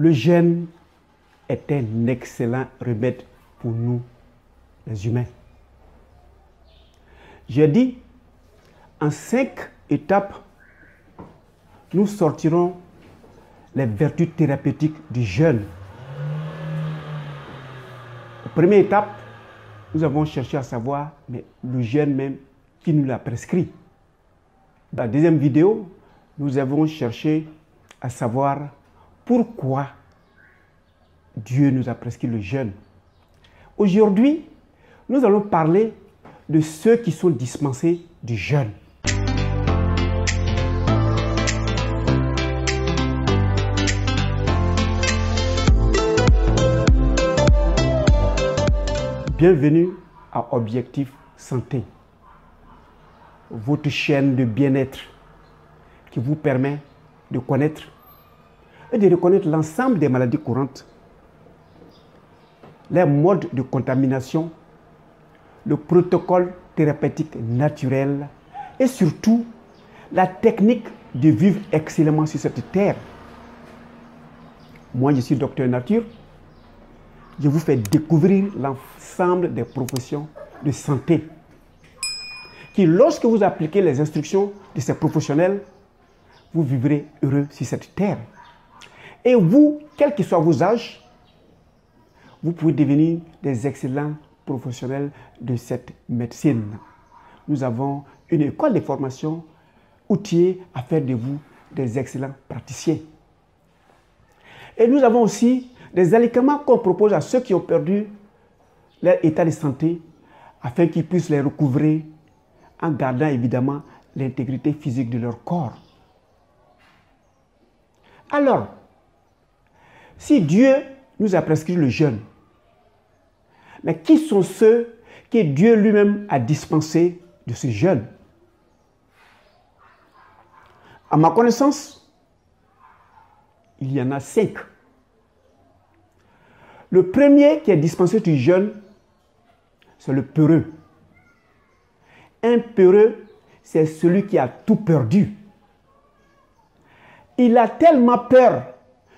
Le jeûne est un excellent remède pour nous, les humains. J'ai dit, en 5 étapes, nous sortirons les vertus thérapeutiques du jeûne. La première étape, nous avons cherché à savoir, mais le jeûne même, qui nous l'a prescrit. Dans la deuxième vidéo, nous avons cherché à savoir pourquoi Dieu nous a prescrit le jeûne. Aujourd'hui, nous allons parler de ceux qui sont dispensés du jeûne. Bienvenue à Objectif Santé, votre chaîne de bien-être qui vous permet de connaître et de reconnaître l'ensemble des maladies courantes, les modes de contamination, le protocole thérapeutique naturel et surtout la technique de vivre excellemment sur cette terre. Moi, je suis docteur nature. Je vous fais découvrir l'ensemble des professions de santé qui, lorsque vous appliquez les instructions de ces professionnels, vous vivrez heureux sur cette terre. Et vous, quels que soient vos âges, vous pouvez devenir des excellents professionnels de cette médecine. Nous avons une école de formation outillée à faire de vous des excellents praticiens. Et nous avons aussi des alicaments qu'on propose à ceux qui ont perdu leur état de santé afin qu'ils puissent les recouvrer en gardant évidemment l'intégrité physique de leur corps. Alors, si Dieu nous a prescrit le jeûne, mais qui sont ceux que Dieu lui-même a dispensés de ce jeûne? À ma connaissance, il y en a 5. Le premier qui est dispensé du jeûne, c'est le peureux. Un peureux, c'est celui qui a tout perdu. Il a tellement peur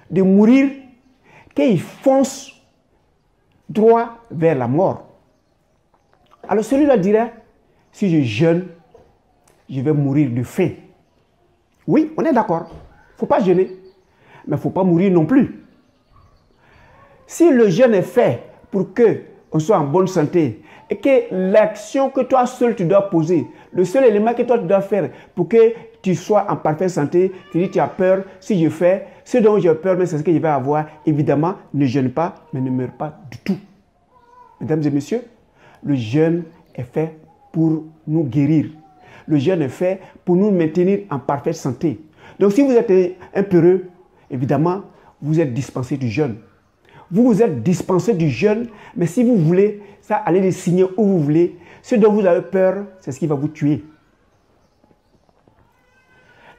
de mourir qu'il fonce droit vers la mort. Alors celui-là dirait, si je jeûne, je vais mourir de faim. Oui, on est d'accord. Il ne faut pas jeûner, mais il ne faut pas mourir non plus. Si le jeûne est fait pour qu'on soit en bonne santé et que l'action que toi seul tu dois poser, le seul élément que toi tu dois faire pour que tu sois en parfaite santé, tu dis tu as peur, si je fais ce dont j'ai peur, mais c'est ce que je vais avoir, évidemment, ne jeûne pas, mais ne meurs pas du tout. Mesdames et messieurs, le jeûne est fait pour nous guérir. Le jeûne est fait pour nous maintenir en parfaite santé. Donc si vous êtes un peureux, évidemment, vous êtes dispensé du jeûne. Vous êtes dispensé du jeûne, mais si vous voulez, ça, allez les signer où vous voulez. Ce dont vous avez peur, c'est ce qui va vous tuer.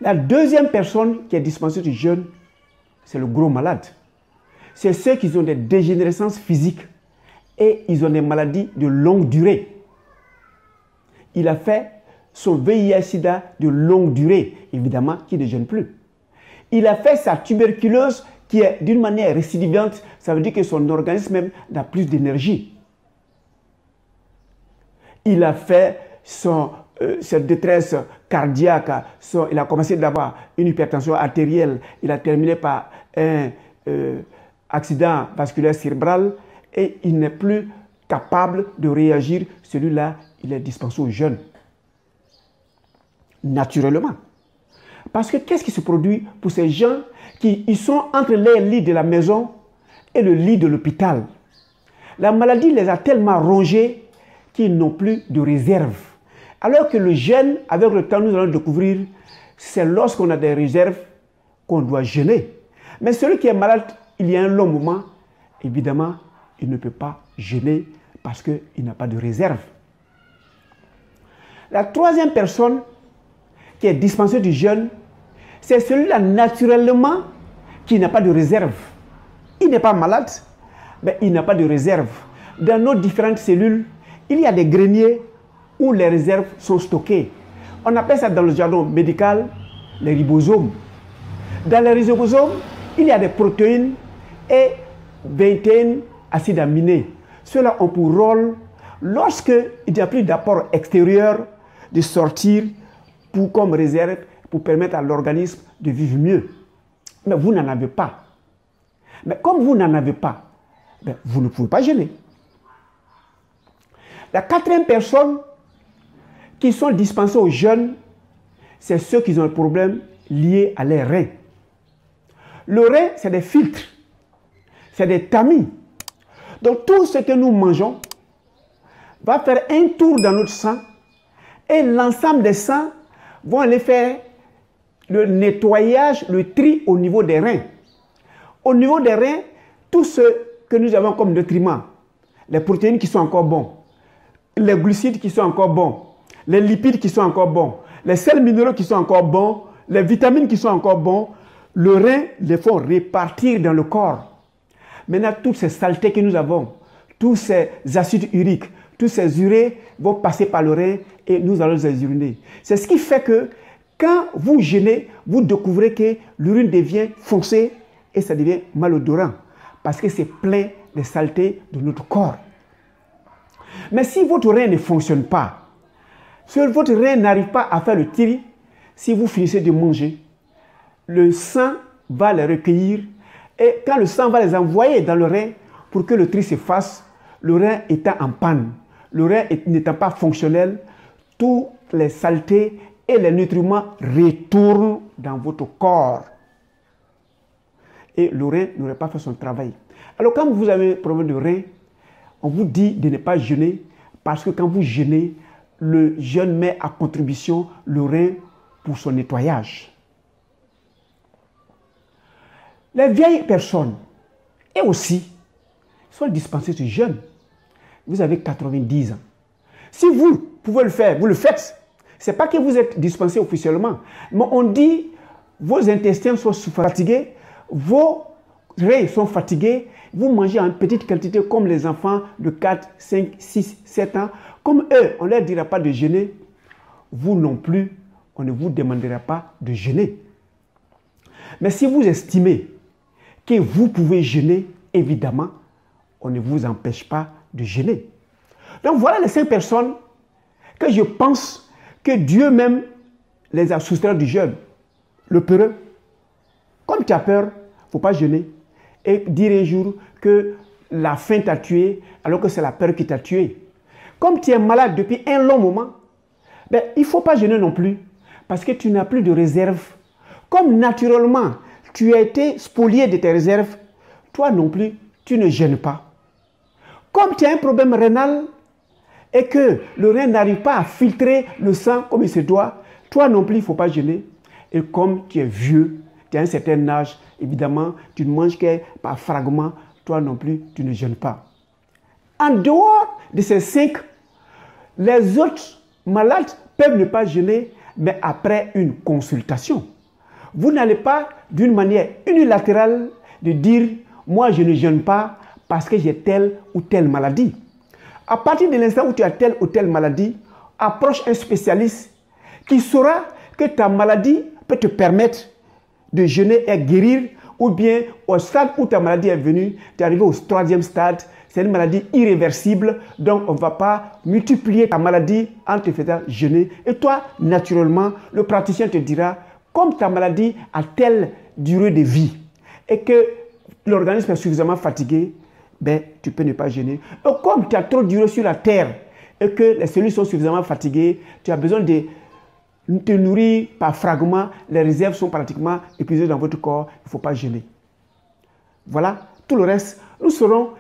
La deuxième personne qui est dispensée du jeûne, c'est le gros malade. C'est ceux qui ont des dégénérescences physiques et ils ont des maladies de longue durée. Il a fait son VIH-Sida de longue durée, évidemment, qui ne jeûne plus. Il a fait sa tuberculose qui est d'une manière récidivante, ça veut dire que son organisme même n'a plus d'énergie. Il a fait cette détresse cardiaque, il a commencé d'avoir une hypertension artérielle, il a terminé par un accident vasculaire cérébral et il n'est plus capable de réagir. Celui-là, il est dispensé au jeûne. Naturellement. Parce que qu'est-ce qui se produit pour ces gens qui sont entre les lits de la maison et le lit de l'hôpital? La maladie les a tellement rongés qu'ils n'ont plus de réserve. Alors que le jeûne, avec le temps, nous allons découvrir, c'est lorsqu'on a des réserves qu'on doit jeûner. Mais celui qui est malade, il y a un long moment, évidemment, il ne peut pas jeûner parce qu'il n'a pas de réserve. La troisième personne qui est dispensée du jeûne, c'est celui-là naturellement qui n'a pas de réserve. Il n'est pas malade, mais il n'a pas de réserve. Dans nos différentes cellules, il y a des greniers où les réserves sont stockées. On appelle ça dans le jargon médical les ribosomes. Dans les ribosomes, il y a des protéines et 21 acides aminés. Ceux-là ont pour rôle, lorsqu'il n'y a plus d'apport extérieur, de sortir comme réserve pour permettre à l'organisme de vivre mieux. Mais vous n'en avez pas. Mais comme vous n'en avez pas, vous ne pouvez pas jeûner. La quatrième personne qui sont dispensés au jeûne, c'est ceux qui ont un problème lié à leurs reins. Le rein, c'est des filtres, c'est des tamis. Donc tout ce que nous mangeons va faire un tour dans notre sang et l'ensemble des sangs vont aller faire le nettoyage, le tri au niveau des reins. Au niveau des reins, tout ce que nous avons comme nutriments, les protéines qui sont encore bons, les glucides qui sont encore bons, les lipides qui sont encore bons, les sels minéraux qui sont encore bons, les vitamines qui sont encore bons, le rein les font répartir dans le corps. Maintenant, toutes ces saletés que nous avons, tous ces acides uriques, tous ces urées vont passer par le rein et nous allons les uriner. C'est ce qui fait que quand vous jeûnez, vous découvrez que l'urine devient foncée et ça devient malodorant parce que c'est plein de saletés de notre corps. Mais si votre rein ne fonctionne pas, si votre rein n'arrive pas à faire le tri, si vous finissez de manger, le sang va les recueillir et quand le sang va les envoyer dans le rein pour que le tri se fasse, le rein étant en panne, le rein n'étant pas fonctionnel, toutes les saletés et les nutriments retournent dans votre corps. Et le rein n'aurait pas fait son travail. Alors quand vous avez un problème de rein, on vous dit de ne pas jeûner parce que quand vous jeûnez, le jeûne met à contribution le rein pour son nettoyage. Les vieilles personnes, et aussi, sont dispensées de jeûne. Vous avez 90 ans. Si vous pouvez le faire, vous le faites. Ce n'est pas que vous êtes dispensé officiellement, mais on dit vos intestins sont fatigués, vos reins sont fatigués, vous mangez en petite quantité comme les enfants de 4, 5, 6, 7 ans. Comme eux, on ne leur dira pas de jeûner, vous non plus, on ne vous demandera pas de jeûner. Mais si vous estimez que vous pouvez jeûner, évidemment, on ne vous empêche pas de jeûner. Donc voilà les 5 personnes que je pense que Dieu même les a soustraits du jeûne. Le peureux, comme tu as peur, il ne faut pas jeûner et dire un jour que la faim t'a tué alors que c'est la peur qui t'a tué. Comme tu es malade depuis un long moment, il ne faut pas jeûner non plus parce que tu n'as plus de réserve. Comme naturellement, tu as été spolié de tes réserves, toi non plus, tu ne jeûnes pas. Comme tu as un problème rénal et que le rein n'arrive pas à filtrer le sang comme il se doit, toi non plus, il ne faut pas jeûner. Et comme tu es vieux, tu as un certain âge, évidemment, tu ne manges que par fragments, toi non plus, tu ne jeûnes pas. En dehors de ces 5, les autres malades peuvent ne pas jeûner, mais après une consultation. Vous n'allez pas d'une manière unilatérale de dire « moi je ne jeûne pas parce que j'ai telle ou telle maladie ». À partir de l'instant où tu as telle ou telle maladie, approche un spécialiste qui saura que ta maladie peut te permettre de jeûner et guérir, ou bien au stade où ta maladie est venue, tu es arrivé au 3e stade, c'est une maladie irréversible, donc on ne va pas multiplier ta maladie en te faisant jeûner. Et toi, naturellement, le praticien te dira, comme ta maladie a telle durée de vie et que l'organisme est suffisamment fatigué, tu peux ne pas jeûner. Et comme tu as trop duré sur la terre et que les cellules sont suffisamment fatiguées, tu as besoin de te nourrir par fragments, les réserves sont pratiquement épuisées dans votre corps, il ne faut pas jeûner. Voilà, tout le reste, nous saurons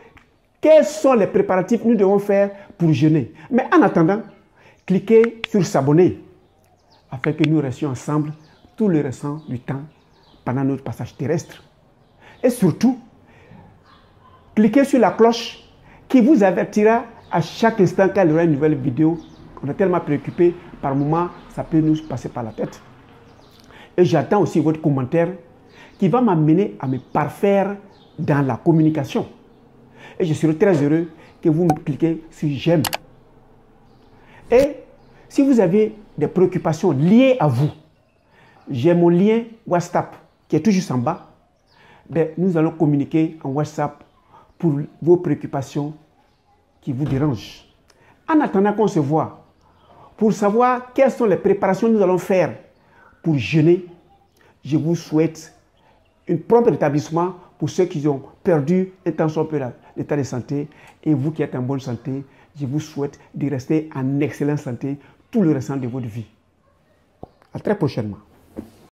quels sont les préparatifs que nous devons faire pour jeûner. Mais en attendant, cliquez sur s'abonner afin que nous restions ensemble tout le restant du temps pendant notre passage terrestre. Et surtout, cliquez sur la cloche qui vous avertira à chaque instant qu'il y aura une nouvelle vidéo. On est tellement préoccupé, par moment, ça peut nous passer par la tête. Et j'attends aussi votre commentaire qui va m'amener à me parfaire dans la communication. Et je serai très heureux que vous me cliquez sur j'aime. Et si vous avez des préoccupations liées à vous, j'ai mon lien WhatsApp qui est tout juste en bas. ben, nous allons communiquer en WhatsApp pour vos préoccupations qui vous dérangent. En attendant qu'on se voit, pour savoir quelles sont les préparations que nous allons faire pour jeûner, je vous souhaite un prompt rétablissement pour ceux qui ont perdu un temps soit peu l'état de santé. Et vous qui êtes en bonne santé, je vous souhaite de rester en excellente santé tout le restant de votre vie. À très prochainement.